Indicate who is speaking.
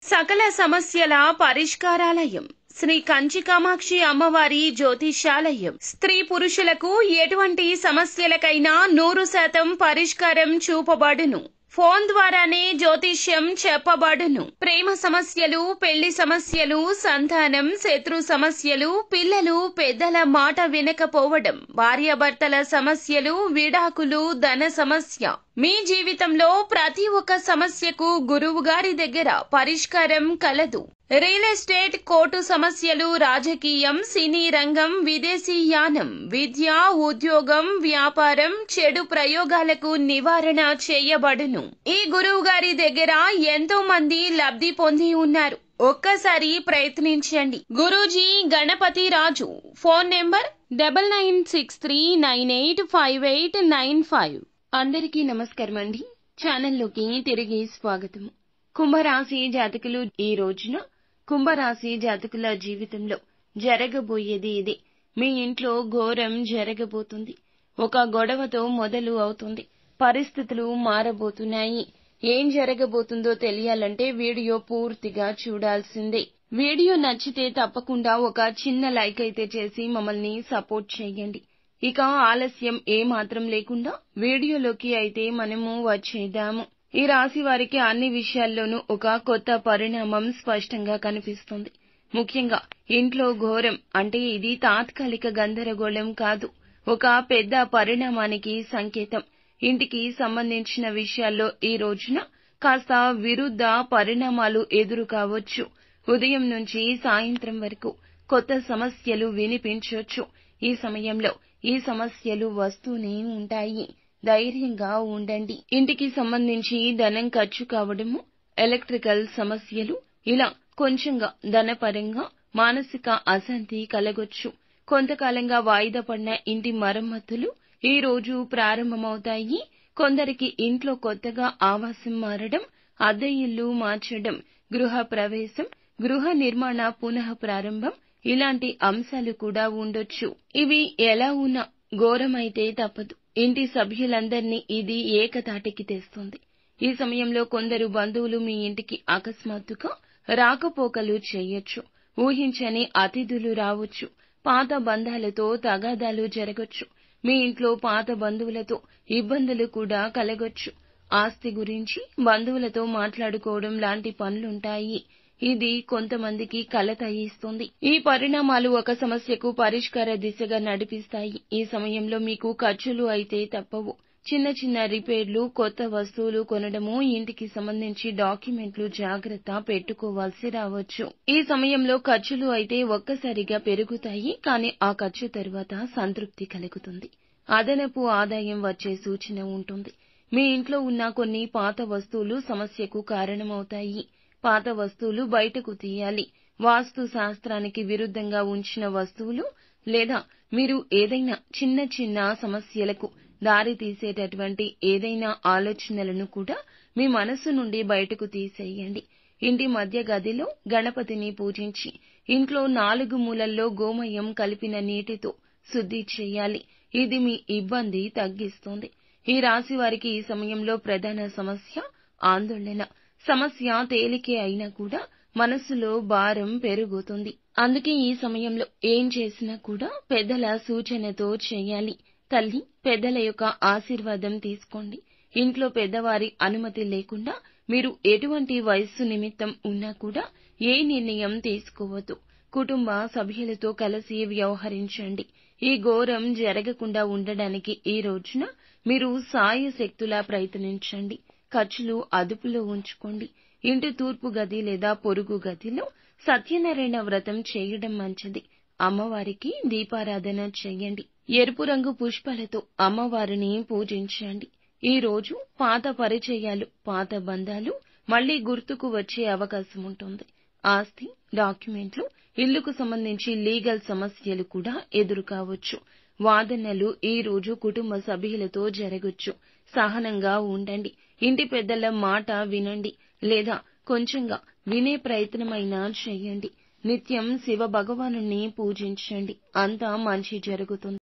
Speaker 1: సకల సమస్యల పరిష్కారాలయం శ్రీ కంచి కామాక్షి అమ్మవారి జ్యోతిష్యాలయం. స్త్రీ పురుషులకు ఎటువంటి సమస్యలకైనా 100% పరిష్కారం చూపబడును. ఫోన్ ద్వారానే జ్యోతిష్యం చెప్పబడును. ప్రేమ సమస్యలు, పెళ్లి సమస్యలు, సంతానం, శత్రు సమస్యలు, పిల్లలు పెద్దల మాట వినకపోవడం, భార్యాభర్తల సమస్యలు, విడాకులు, ధన సమస్య. మీ జీవితంలో ప్రతి ఒక్క సమస్యకు గురువు గారి దగ్గర పరిష్కారం కలదు. రియల్ ఎస్టేట్, కోర్టు సమస్యలు, రాజకీయం, సినీ రంగం, విదేశీ యానం, విద్య, ఉద్యోగం, వ్యాపారం, చెడు ప్రయోగాలకు నివారణ చేయబడును. ఈ గురువు గారి దగ్గర ఎంతో మంది లబ్ధి పొంది ఉన్నారు. ఒక్కసారి ప్రయత్నించండి. గురూజీ గణపతి రాజు. Phone number 9963985895. అందరికీ నమస్కారం అండి. ఛానల్లోకి తిరిగి స్వాగతం. కుంభరాశి జాతకులు, ఈ రోజున కుంభరాశి జాతకుల జీవితంలో జరగబోయేది ఇదే. మీ ఇంట్లో ఘోరం జరగబోతుంది. ఒక గొడవతో మొదలు అవుతుంది. పరిస్థితులు మారబోతున్నాయి. ఏం జరగబోతుందో తెలియాలంటే వీడియో పూర్తిగా చూడాల్సిందే. వీడియో నచ్చితే తప్పకుండా ఒక చిన్న లైక్ అయితే చేసి మమ్మల్ని సపోర్ట్ చేయండి. ఇక ఆలస్యం ఏమాత్రం లేకుండా వీడియోలోకి అయితే మనము వచ్చేద్దాము. ఈ రాశి వారికి అన్ని విషయాల్లోనూ ఒక కొత్త పరిణామం స్పష్టంగా కనిపిస్తుంది. ముఖ్యంగా ఇంట్లో ఘోరం అంటే ఇది తాత్కాలిక గందరగోళం కాదు, ఒక పెద్ద పరిణామానికి సంకేతం. ఇంటికి సంబంధించిన విషయాల్లో ఈ రోజున కాస్త విరుద్ధ పరిణామాలు ఎదురు కావచ్చు. ఉదయం నుంచి సాయంత్రం వరకు కొత్త సమస్యలు వినిపించవచ్చు. ఈ సమయంలో ఈ సమస్యలు వస్తూనే ఉంటాయి. ధైర్యంగా ఉండండి. ఇంటికి సంబంధించి ధనం ఖర్చు కావడము, ఎలక్ట్రికల్ సమస్యలు, ఇలా కొంచెంగా ధనపరంగా మానసిక అశాంతి కలగొచ్చు. కొంతకాలంగా వాయిదా పడిన ఇంటి మరమ్మతులు ఈ రోజు ప్రారంభమవుతాయి. కొందరికి ఇంట్లో కొత్తగా ఆవాసం మారడం, అద్దె ఇల్లు మార్చడం, గృహ ప్రవేశం, గృహ నిర్మాణ పునః ప్రారంభం, ఇలాంటి అంశాలు కూడా ఉండొచ్చు. ఇవి ఎలా ఉన్నా ఘోరమైతే తప్పదు. ఇంటి సభ్యులందర్నీ ఇది ఏకతాటికి తెస్తుంది. ఈ సమయంలో కొందరు బంధువులు మీ ఇంటికి అకస్మాత్తుగా రాకపోకలు చేయొచ్చు. ఊహించని అతిథులు రావచ్చు. పాత బంధాలతో తగాదాలు జరగొచ్చు. మీ ఇంట్లో పాత బంధువులతో ఇబ్బందులు కూడా కలగొచ్చు. ఆస్తి గురించి బంధువులతో మాట్లాడుకోవడం లాంటి పనులుంటాయి. ఇది కొంతమందికి కలత ఇస్తుంది. ఈ పరిణామాలు ఒక సమస్యకు పరిష్కార దిశగా నడిపిస్తాయి. ఈ సమయంలో మీకు ఖర్చులు అయితే తప్పవు. చిన్న చిన్న రిపేర్లు, కొత్త వస్తువులు కొనడము, ఇంటికి సంబంధించి డాక్యుమెంట్లు జాగ్రత్త పెట్టుకోవాల్సి రావచ్చు. ఈ సమయంలో ఖర్చులు అయితే ఒక్కసారిగా పెరుగుతాయి. కానీ ఆ ఖర్చు తరువాత సంతృప్తి కలుగుతుంది. అదనపు ఆదాయం వచ్చే సూచన ఉంటుంది. మీ ఇంట్లో ఉన్న కొన్ని పాత వస్తువులు సమస్యకు కారణమవుతాయి. పాత వస్తువులు బయటకు తీయాలి. వాస్తు శాస్త్రానికి విరుద్ధంగా ఉంచిన వస్తువులు లేదా మీరు ఏదైనా చిన్న చిన్న సమస్యలకు దారి తీసేటటువంటి ఏదైనా ఆలోచనలను కూడా మీ మనసు నుండి బయటకు తీసేయండి. ఇంటి మధ్య గదిలో గణపతిని పూజించి ఇంట్లో 4 మూలల్లో గోమయం కలిపిన నీటితో శుద్ధి చేయాలి. ఇది మీ ఇబ్బంది తగ్గిస్తుంది. ఈ రాశి వారికి ఈ సమయంలో ప్రధాన సమస్య ఆందోళన. సమస్య తేలికే అయినా కూడా మనసులో భారం పెరుగుతుంది. అందుకే ఈ సమయంలో ఏం చేసినా కూడా పెద్దల సూచనతో చేయాలి. తల్లి, పెద్దల యొక్క ఆశీర్వాదం తీసుకోండి. ఇంట్లో పెద్దవారి అనుమతి లేకుండా మీరు ఎటువంటి వయస్సు నిమిత్తం ఉన్నా కూడా ఏ నిర్ణయం తీసుకోవద్దు. కుటుంబ సభ్యులతో కలిసి వ్యవహరించండి. ఈ ఘోరం జరగకుండా ఉండడానికి ఈ రోజున మీరు సాయశక్తులా ప్రయత్నించండి. ఖర్చులు అదుపులో ఉంచుకోండి. ఇంటి తూర్పు గది లేదా పొరుగు గదిలో సత్యనారాయణ వ్రతం చేయడం మంచిది. అమ్మవారికి దీపారాధన చేయండి. ఎరుపు రంగు పుష్పాలతో అమ్మవారిని పూజించండి. ఈ రోజు పాత పరిచయాలు, పాత బంధాలు మళ్లీ గుర్తుకు వచ్చే అవకాశం ఉంటుంది. ఆస్తి, డాక్యుమెంట్లు, ఇల్లుకు సంబంధించి లీగల్ సమస్యలు కూడా ఎదురు కావచ్చు. వాదనలు ఈ రోజు కుటుంబ సభ్యులతో జరగొచ్చు. సహనంగా ఉండండి. ఇంటి పెద్దల మాట వినండి లేదా కొంచెంగా వినే ప్రయత్నమైనా చేయండి. నిత్యం శివ భగవానుని పూజించండి. అంతా మంచి జరుగుతుంది.